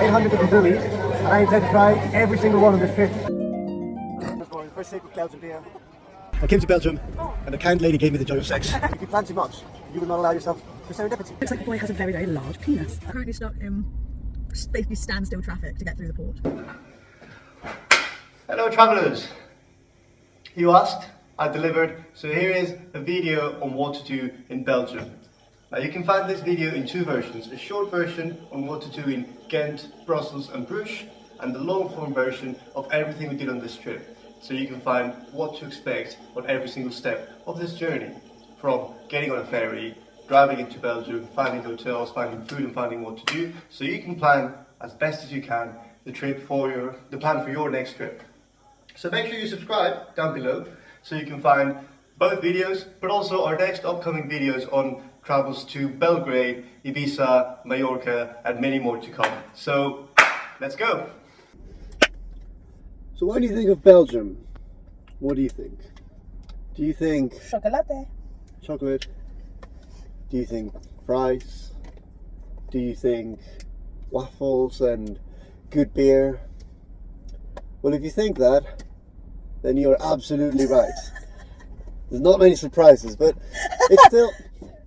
800 different breweries, and I intend to try every single one on this trip. First sip of Belgian beer. I came to Belgium, and the kind lady gave me the joy of sex. If you plan too much, you will not allow yourself for serendipity. Looks like the boy has a very, very large penis. I'm currently stuck in basically standstill traffic to get through the port. Hello travellers! You asked, I delivered, so here is a video on what to do in Belgium. Now you can find this video in two versions, a short version on what to do in Ghent, Brussels and Brugge, and the long form version of everything we did on this trip. So you can find what to expect on every single step of this journey, from getting on a ferry, driving into Belgium, finding hotels, finding food and finding what to do, so you can plan as best as you can the plan for your next trip. So make sure you subscribe down below so you can find both videos, but also our next upcoming videos on travels to Belgrade, Ibiza, Mallorca and many more to come. So let's go! So when you think of Belgium, what do you think? Do you think Chocolate. chocolate? Do you think fries? Do you think waffles and good beer? Well, if you think that, then you're absolutely right. There's not many surprises, but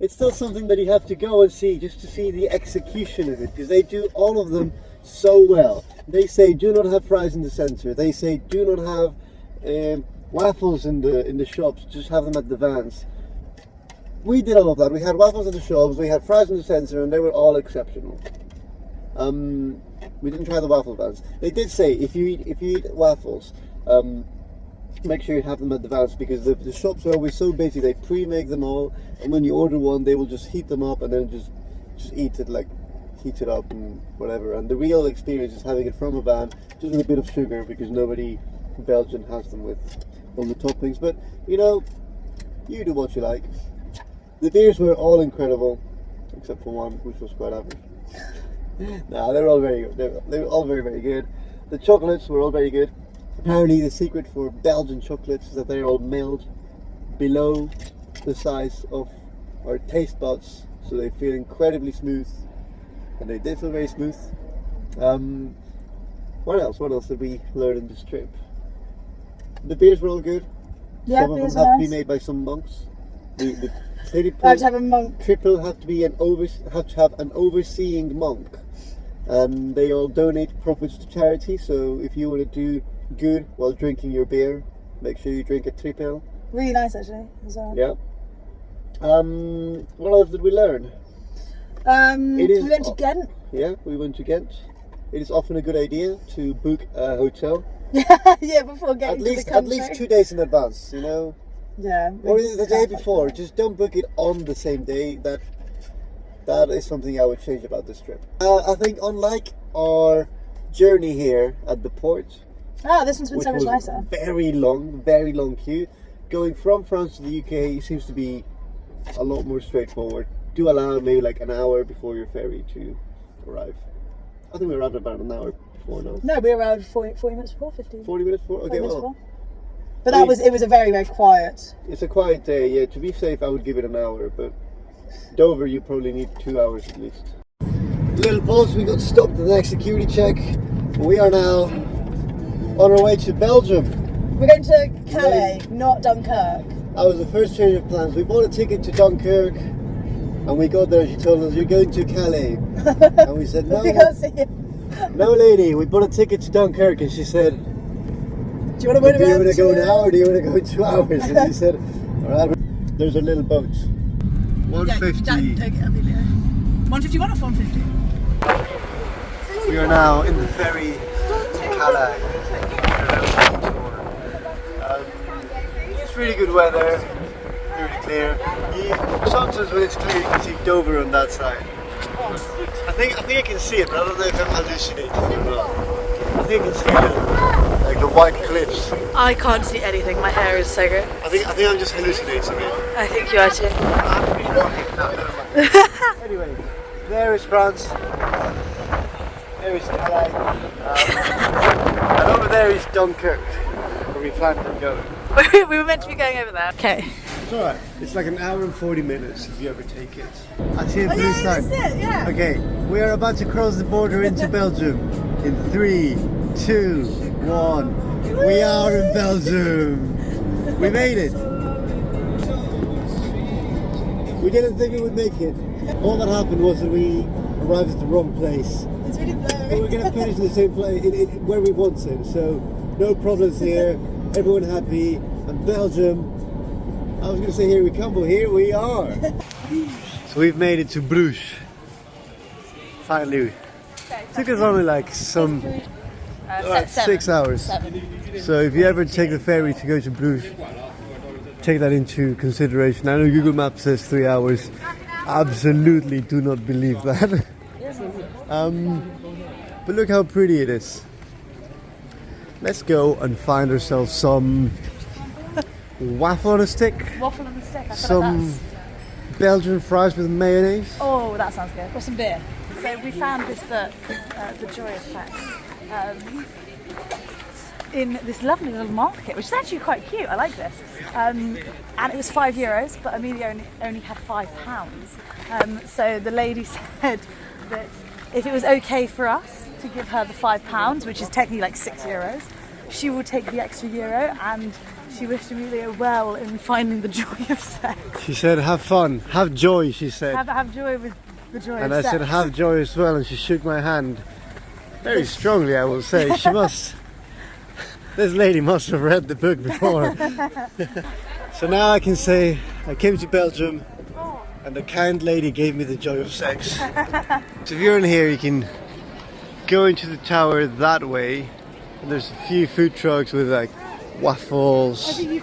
it's still something that you have to go and see, just to see the execution of it, because they do all of them so well. They say do not have fries in the center. They say do not have waffles in the shops. Just have them at the vans. We did all of that. We had waffles in the shops. We had fries in the center, and they were all exceptional. We didn't try the waffle vans. They did say if you eat waffles, make sure you have them at the vans, because the shops are always so busy. They pre-make them all, and when you order one, they will just heat them up and then just eat it, like heat it up and whatever. And the real experience is having it from a van, just with a bit of sugar, because nobody in Belgium has them with all the toppings. But you know, you do what you like. The beers were all incredible, except for one, which was quite average. Nah, they were all very good. They were all very, very good. The chocolates were all very good. Apparently the secret for Belgian chocolates is that they're all milled below the size of our taste buds, so they feel incredibly smooth, and they did feel very smooth. What else did we learn in this trip? The beers were all good. Yeah, some of them beers have are to be nice. made by some monks. The I have to have a monk. triple have to have an overseeing monk, and they all donate profits to charity. So if you want to do good while drinking your beer, make sure you drink a triple. Really nice actually as well. Yeah. What else did we learn? We went to Ghent. Yeah, we went to Ghent. It is often a good idea to book a hotel Yeah, before getting to the country. at least 2 days in advance. You know. Yeah. Or the day before. Just don't book it on the same day. That is something I would change about this trip. I think unlike our journey here at the port, This one's been so much nicer. very long queue. Going from France to the UK seems to be a lot more straightforward. Do allow maybe like an hour before your ferry to arrive. I think we arrived about an hour before now. No, we arrived 40 minutes before, 50. 40 minutes before? 40 Okay, minutes well. before. But it was a very, very quiet. It's a quiet day, yeah. To be safe, I would give it an hour, but Dover, you probably need 2 hours at least. Little pause, we got stopped at the next security check. We are now on our way to Belgium. We're going to Calais, not Dunkirk. That was the first change of plans. We bought a ticket to Dunkirk, and we got there. She told us, "You're going to Calais," and we said, "No, We can't see it. no, lady. We bought a ticket to Dunkirk," and she said, Do you want to wait "Do you around want to go 2 now, or do you want to go in 2 hours?" And we said, "All right." There's a little boat. 150. 151 or 150? We are now in the ferry to Calais. It's really good weather, really clear. Sometimes when it's clear you can see Dover on that side. I think I can see it, but I don't know if I'm hallucinating or not. I think I can see like the white cliffs. I can't see anything. My hair is so good. I think I'm just hallucinating it. I think you are too. Anyway, there is France. There is Calais. And over there is Dunkirk, where we planned on going. We were meant to be going over there. Okay, It's alright. It's like an hour and 40 minutes if you ever take it. I see a blue yeah, sign. that's it, yeah. Okay, we are about to cross the border into Belgium. In 3, 2, 1. We are in Belgium. We made it. We didn't think we would make it. All that happened was that we arrived at the wrong place. It's really But blurry. we're going to finish in the same place, where we wanted. So no problems here. Everyone happy. And Belgium. I was going to say here we come, but here we are. So we've made it to Bruges. Finally. Took us only like some 6 hours. 7. So if you ever take the ferry to go to Bruges, take that into consideration. I know Google Maps says 3 hours. Absolutely do not believe that. But look how pretty it is. Let's go and find ourselves some waffle on a stick. Waffle on the stick. I feel Some like Belgian fries with mayonnaise. oh, that sounds good. Or some beer. So we found this book, The Joy of Sex, in this lovely little market, which is actually quite cute. I like this. And it was €5, but Amelia only had £5. So the lady said that if it was okay for us to give her the £5, which is technically like €6, she will take the extra euro, and she wished Amelia well in finding the joy of sex. She said, have fun, have joy, she said. Have joy with the joy And of I sex. said, have joy as well, and she shook my hand. Very strongly, I will say. She must... This lady must have read the book before. So now I can say, I came to Belgium, and the kind lady gave me the joy of sex. So if you're in here, you can go into the tower that way, and there's a few food trucks with like I waffles. think you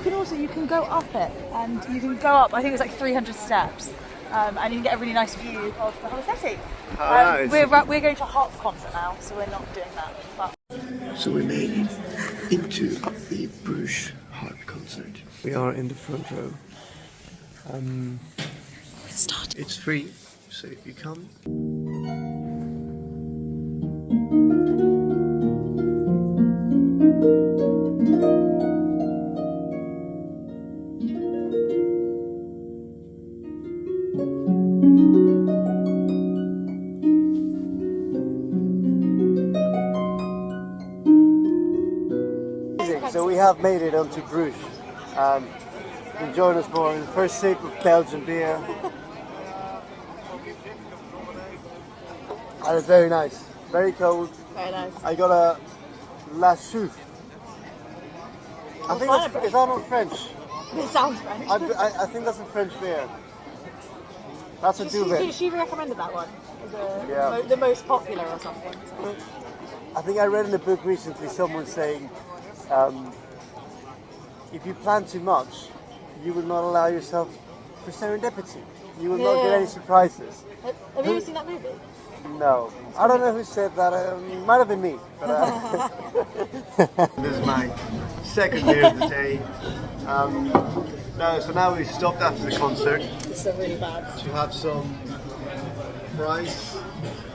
can go up it, and you can go up, I think it's like 300 steps, and you can get a really nice view of the whole city. Nice. We're going to a Harp concert now, so we're not doing that. But So we made it into the Bruges Harp concert. We are in the front row. It's free, so if you come. So we have made it onto Bruges. You can join us for the first sip of Belgian beer. And it's very nice, very cold. very nice. I got a La Chouffe. I think fine, that's, is that not French? It sounds French. I think that's a French beer. That's a duvet. She recommended that one as Yeah. the most popular or something. So. I think I read in a book recently someone saying if you plan too much, you will not allow yourself for serendipity. You will not get any surprises. Have you ever seen that movie? No. I don't know who said that. It might have been me. But, this is my second beer of the day. So now we've stopped after the concert It's so really bad. to have some fries,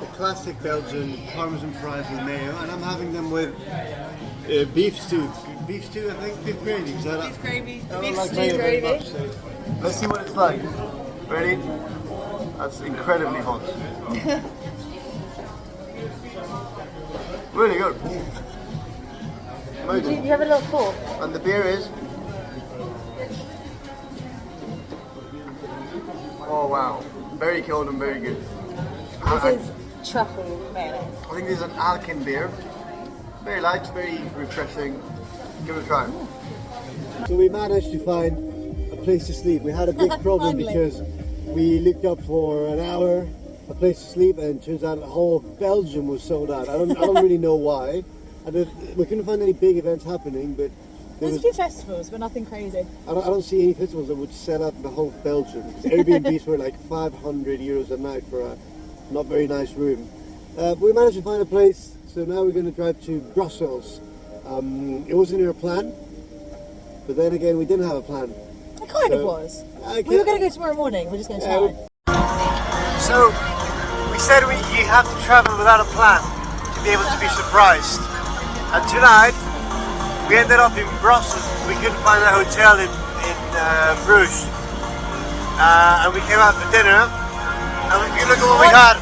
the classic Belgian Parmesan fries with mayo, and I'm having them with beef stew. Beef stew, I think? Beef gravy. Is that beef Gravy. I don't Beef like stew mayo very gravy. much, so let's see what it's like. Ready? That's incredibly hot. Really good. Amazing. You have a little fork. And the beer is... Oh wow. Very cold and very good. This is truffle mayonnaise. I think this is an Alkin beer. Very light, very refreshing. Give it a try. So we managed to find a place to sleep. We had a big problem Finally. because we looked up for an hour a place to sleep, and it turns out the whole of Belgium was sold out. I don't really know why. We couldn't find any big events happening, but There's a few festivals, but nothing crazy. I don't see any festivals that would sell out the whole of Belgium. Airbnbs were like €500 a night for a not very nice room. But we managed to find a place, so now we're going to drive to Brussels. It wasn't in our plan, but then again we didn't have a plan. It kind of was. Okay. We were going to go tomorrow morning. We're just going to try. So we said you have to travel without a plan to be able to be surprised. And tonight we ended up in Brussels. We couldn't find a hotel in Bruges. and we came out for dinner. And if you look at what we got.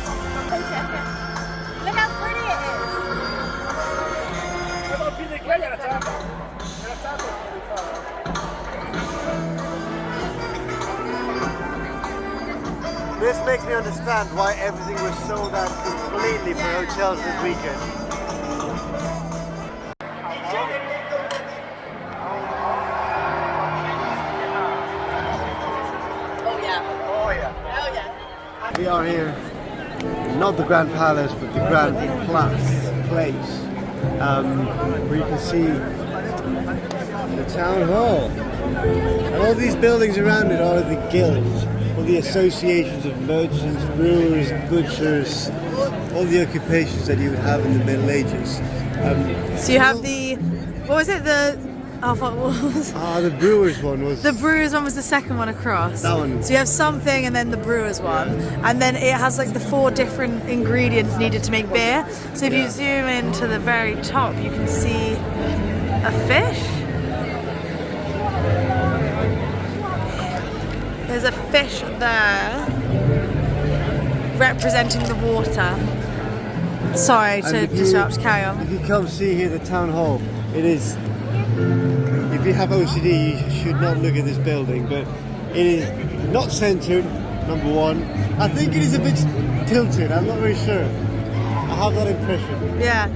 Look how pretty it This makes me understand why everything was sold out completely for hotels this weekend. We are here, not the Grand Palace, but the Grand Place, where you can see the town hall. And all these buildings around it are the guilds, all the associations of merchants, brewers, butchers, all the occupations that you would have in the Middle Ages. So you have the, what was it? What was? The brewers one was... The brewers one was the second one across. That one. So you have something and then the brewers one. And then it has like the 4 different ingredients needed to make beer. So if you zoom in to the very top, you can see a fish. There's a fish there representing the water. Sorry to disrupt, carry on. If you come see here the town hall, it is... If you have OCD, you should not look at this building, but it is not centered, number one. I think it is a bit tilted, I'm not very sure. I have that impression. Yeah.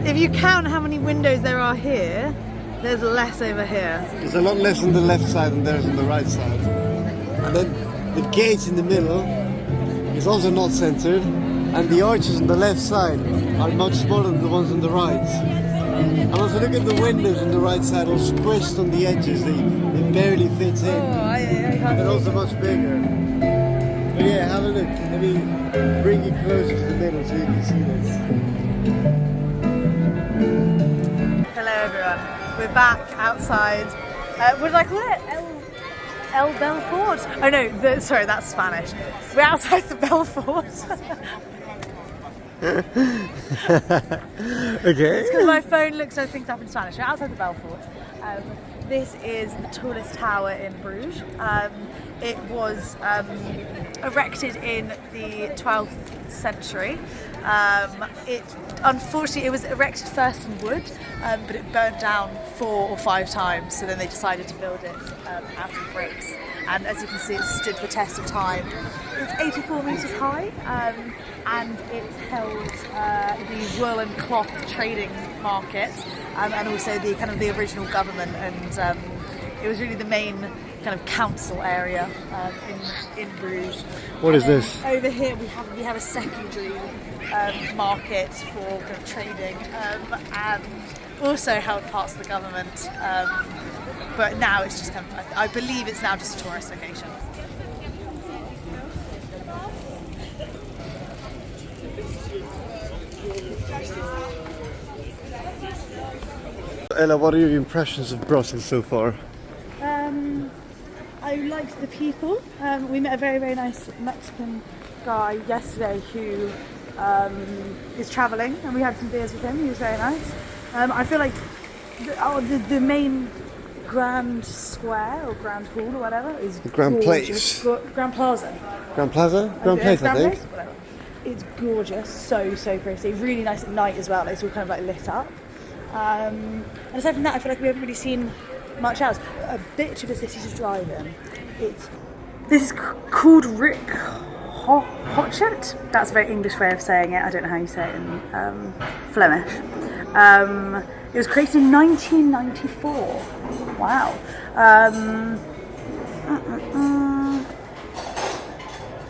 If you count how many windows there are here, there's less over here. There's a lot less on the left side than there is on the right side. And then the gate in the middle is also not centered, and the arches on the left side are much smaller than the ones on the right. And also look at the windows on the right side, all squished on the edges, they barely fit in. And they're also much bigger. But yeah, have a look. Let me bring you closer to the middle so you can see this. Hello everyone, we're back outside, what did I call it? El Belfort? Oh no, sorry, that's Spanish. We're outside the Belfort. Okay. It's because my phone looks so things up in Spanish. We're outside the Belfort. This is the tallest tower in Bruges. It was erected in the 12th century. Unfortunately, it was erected first in wood, but it burned down 4 or 5 times. So then they decided to build it out of bricks. And as you can see, it stood the test of time. It's 84 metres high, and it held the wool and cloth trading market, and also the kind of the original government, and it was really the main kind of council area in Bruges. What is this? Over here we have a secondary market for kind of trading, and also held parts of the government. But now it's just kind of, I believe it's now just a tourist location. Ella, what are your impressions of Brussels so far? I liked the people. We met a very, very nice Mexican guy yesterday who is travelling, and we had some beers with him. He was very nice. I feel like the main Grand Square or Grand Hall or whatever is Grand gorgeous. Place. Grand Plaza. Grand Plaza? Grand Place, I think. Place? Whatever. It's gorgeous, so pretty. Really nice at night as well. It's all kind of like lit up. And aside from that, I feel like we haven't really seen much else. A bit of a city to drive in. This is called Rick Hotchett. That's a very English way of saying it. I don't know how you say it in Flemish. It was created in 1994. Wow.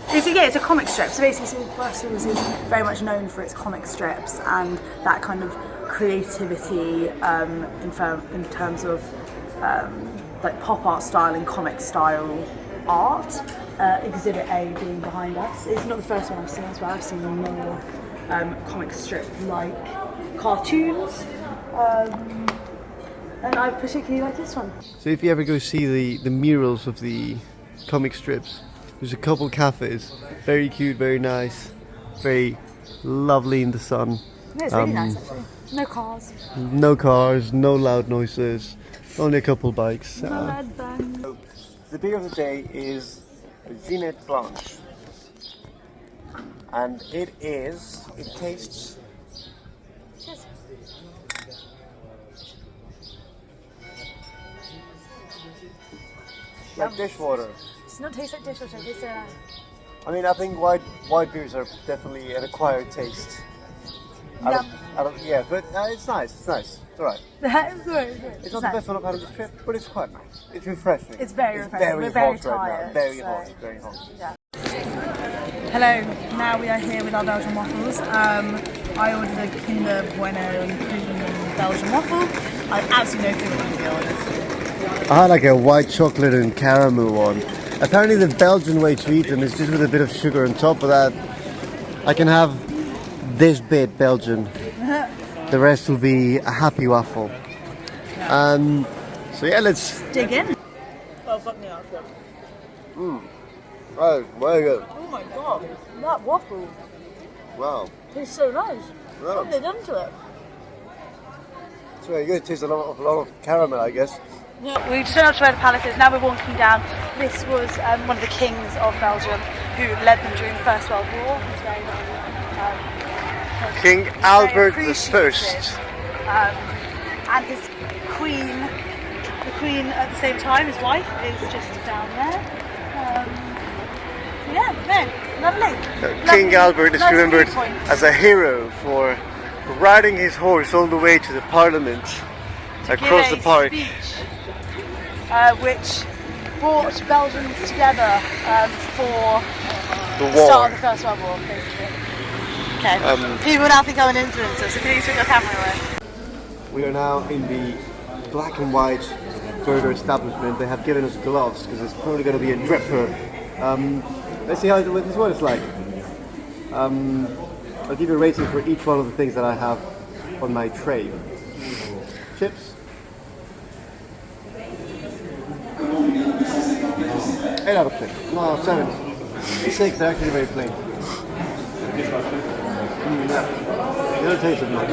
It's a comic strip. So basically, Brussels is very much known for its comic strips and that kind of creativity in terms of like pop art style and comic style art. Exhibit A being behind us. It's not the first one I've seen as well. I've seen more comic strip like cartoons. And I particularly like this one. So if you ever go see the murals of the comic strips, there's a couple cafes, very cute, very nice, very lovely in the sun. Yeah, it's really nice actually. No cars. No cars, no loud noises, only a couple bikes. No lead bang. The beer of the day is Zenith Blanche. And it tastes like dishwater. It's not taste like dishwater, it tastes so nice. I mean, I think white beers are definitely an acquired taste. Yeah, but it's nice. It's nice. It's alright. It's good. It's not the best one I've had on this trip, but it's quite nice. It's refreshing. It's very refreshing. We're very very hot right now. tired. Very so- hot. Very hot. Yeah. Hello, now we are here with our Belgian waffles. I ordered a Kinder Bueno and cream Belgian waffle. I have absolutely no clue what I'm going to be honest. I had like a white chocolate and caramel one. Apparently the Belgian way to eat them is just with a bit of sugar on top of that. I can have this bit Belgian. The rest will be a happy waffle. So yeah, let's Dig in. Oh, fuck me, that's good. Oh, very good. Oh my god, that waffle Wow. tastes so nice. Wow. What have they done to it? It's very good. It tastes a lot of caramel, I guess. We just went up to where the palace is, now we're walking down. This was one of the kings of Belgium who led them during the First World War. He's very, King very Albert the appreciative. First. And his queen, the queen at the same time, his wife, is just down there. Yeah, no, lovely. King Lovely. Albert is Nice remembered viewpoint. as a hero for riding his horse all the way to the Parliament across the Give a park. speech, which brought Belgians together for The the start war. of the First World War, basically. Okay. People now think I'm an influencer, so please put your camera away. We are now in the black and white burger establishment. They have given us gloves because it's probably going to be a dripper. Let's see what it's like. I'll give you a rating for each one of the things that I have on my tray. Chips. 8 out of 10. No, 7. 6, they're actually very plain. Yeah. They don't taste as much.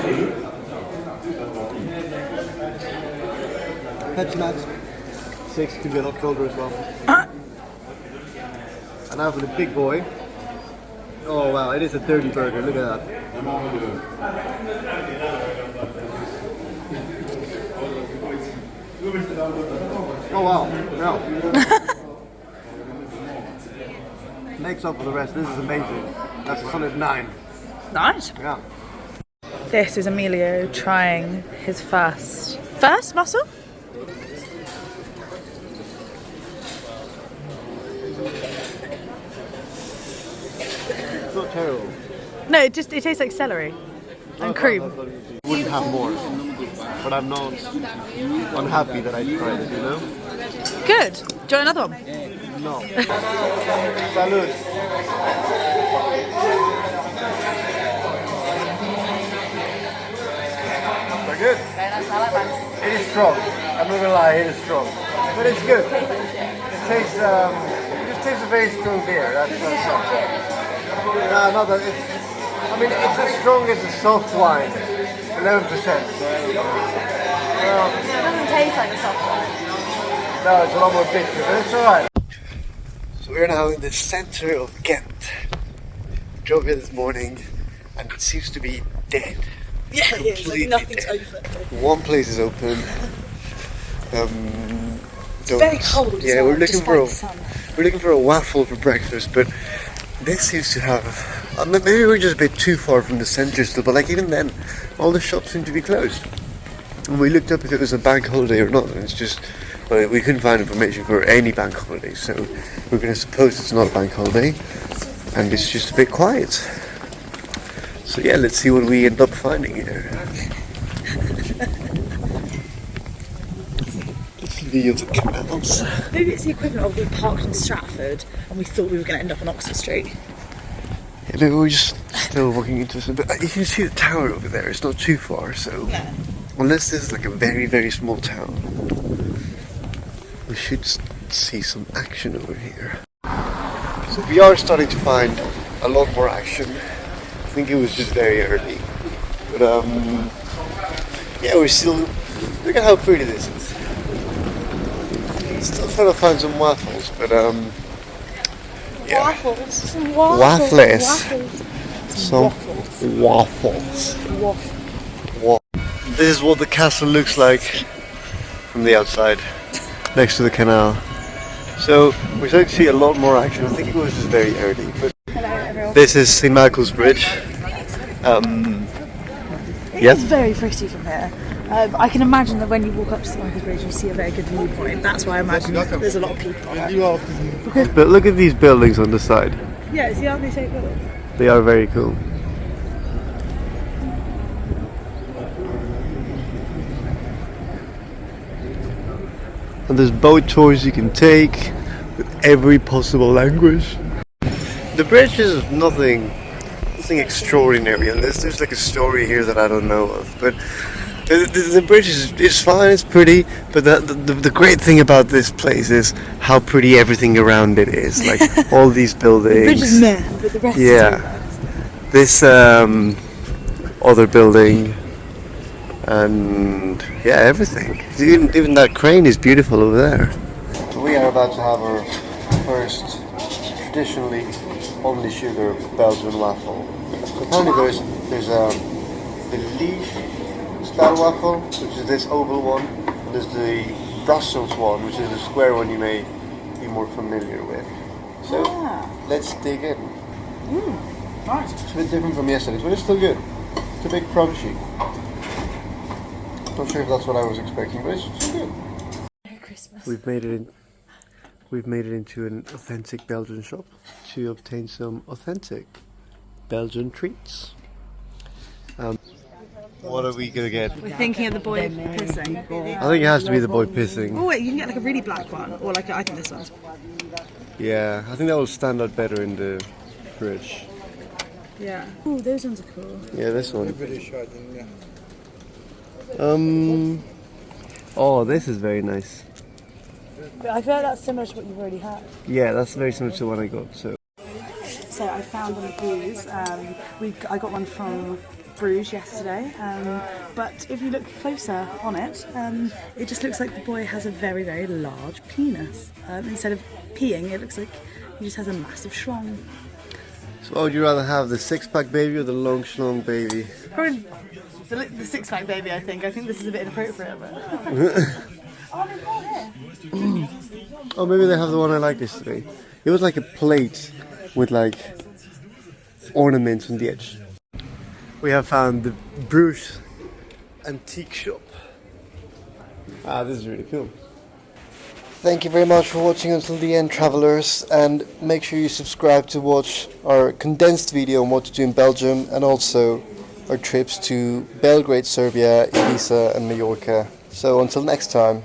Pepsi Max. 6, could be a lot colder as well. And now for the big boy. Oh wow, it is a dirty burger, look at that. Oh wow, no. Makes up for the rest, this is amazing. That's a solid 9. Nice. Yeah. This is Emilio trying his first mussel? It's not terrible. No, it tastes like celery and cream. Wouldn't have more. But I'm not unhappy that I tried it, you know? Good. Do you want another one? No. Salud. They're good. It is strong. I'm not gonna lie, it is strong. But it's good. It tastes, it just tastes a very strong beer. That's no, not that. I mean, it's as strong as a soft wine. 11%. It doesn't taste like a soft one. No, it's a lot more bitter, but it's alright. So we're now in the center of Ghent. Drove here this morning and it seems to be dead. Yeah, it is. Like nothing's dead. open. One place is open. It's very cold. as Yeah, well, we're looking despite the sun. we're looking for a waffle for breakfast, but this seems to have. Maybe we're just a bit too far from the center still, but like even then, all the shops seem to be closed. And we looked up if it was a bank holiday or not, and it's just. Well, we couldn't find information for any bank holiday, so we're going to suppose it's not a bank holiday, and it's just a bit quiet. So yeah, let's see what we end up finding here. This view of the canals. Maybe it's the equivalent of we parked in Stratford and we thought we were going to end up on Oxford Street. Yeah, maybe we're just still walking into some. But you can see the tower over there. It's not too far, so unless this is like a very, very small town, we should see some action over here. So we are starting to find a lot more action. I think it was just very early, but yeah, we're still. Look at how pretty this is. Still trying to find some waffles, but Waffles. Some Waffles. Waffles. Some waffles. This is what the castle looks like from the outside, next to the canal. So we're starting to see a lot more action. I think it was just very early, but this is St. Michael's Bridge. Yes? It's very pretty from here. I can imagine that when you walk up to St. Michael's Bridge, you see a very good viewpoint. That's why I imagine there's a lot of people on it. But look at these buildings on the side. Yeah, see how they say buildings? They are very cool. And there's boat tours you can take with every possible language. The bridge is nothing extraordinary, and there's like a story here that I don't know of. But the bridge is fine, it's pretty. But the great thing about this place is how pretty everything around it is. Like all these buildings. The bridge is meh, but the rest is this other building. And yeah, everything. Even that crane is beautiful over there. We are about to have our first traditionally only sugar Belgian waffle. Apparently there's the Liège style waffle, which is this oval one, and there's the Brussels one, which is the square one you may be more familiar with. So let's dig in. Nice. It's a bit different from yesterday's, but it's still good. It's a bit crunchy. Not sure if that's what I was expecting, but it's good. Merry Christmas. We've made it into an authentic Belgian shop to obtain some authentic Belgian treats. What are we gonna get? We're thinking of the boy pissing. I think it has to be the boy pissing. Oh wait, you can get like a really black one, or like I think this one's. Yeah, I think that will stand out better in the fridge. Yeah. Oh, those ones are cool. Yeah, this one. Oh, this is very nice. But I feel like that's similar to what you've already had. Yeah, that's very similar to what I got. So I found on the Breweries. I got one from Bruges yesterday. But if you look closer on it, it just looks like the boy has a very, very large penis. Instead of peeing, it looks like he just has a massive schlong. So what would you rather have, the six-pack baby or the long schlong baby? Probably the six-pack baby, I think. I think this is a bit inappropriate, but... Oh, maybe they have the one I liked yesterday. It was like a plate with like ornaments on the edge. We have found the Bruges antique shop. This is really cool. Thank you very much for watching until the end, travelers, and make sure you subscribe to watch our condensed video on what to do in Belgium, and also our trips to Belgrade, Serbia, Ibiza and Mallorca. So until next time.